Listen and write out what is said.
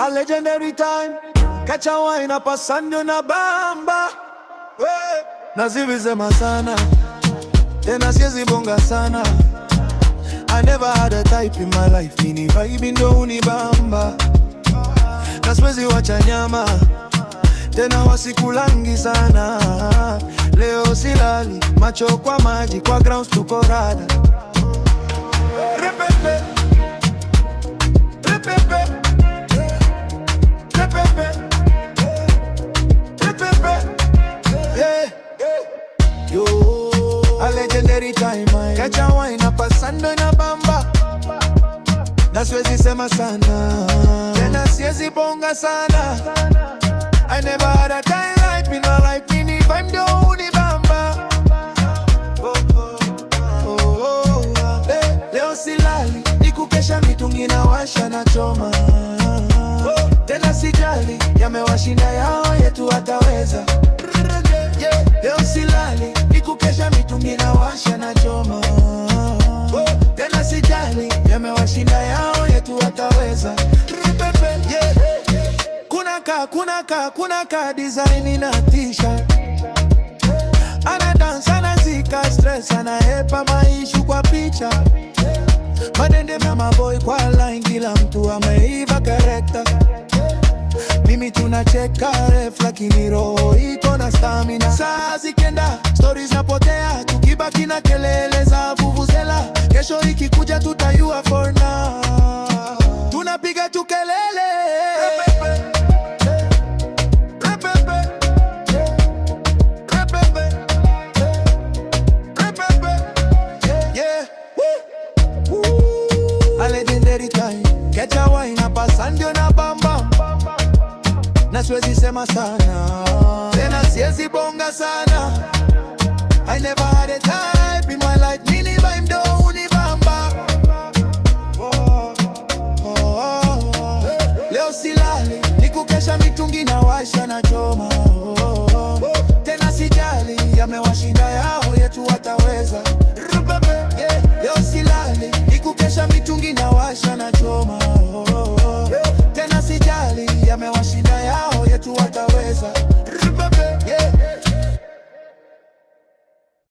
A legendary time, catch a wine up a sando na bamba. Nazivizema sana, tena siezi bonga sana. I never had a type in my life, mini vibe ndo unibamba. Na siwezi wacha nyama, tena wasikulangi sana. Leo silali, macho kwa maji, kwa grounds tuko rada. Repepe, repepe, repepe, repepe, yeah. Yo, a legendary time, catch a wine up a sando na bamba. Na siwezi sema sana, tena siezi bonga sana. I never had a time like me, no like me, ni vibe ndo unibamba. Leo silali, nikukesha mitungi na washa na choma. Tena sijali, yamewashinda yao yetu wataweza. Leo silali, nikukesha mitungi na washa na choma. Tena sijali, yamewashinda yao yetu wataweza. Kuna ka design ina t-shirt. Ana dance, anazika stress, anahepa maishu kwa picha. Madende mama boy kwa line, kila mtu ameiva character. Mimi tunacheka ref lakini roho iko na stamina. Saa zikenda, stories napotea, tukibaki na kelele za vuvuzela. Kesho ikikuja tutayua for now. Tunapiga tu kelele. A legendary time, catch a wine up a sando na bamba. Na siwezi sema sana, tena siezi bonga sana. I never had a type in my life, mini vibe ndo unibamba. Leo silali, nikukesha mitungi na washa na choma. Tena sijali, yamewashinda yao yetu wataweza. Leo silali, nikukesha mitungi na washa na choma.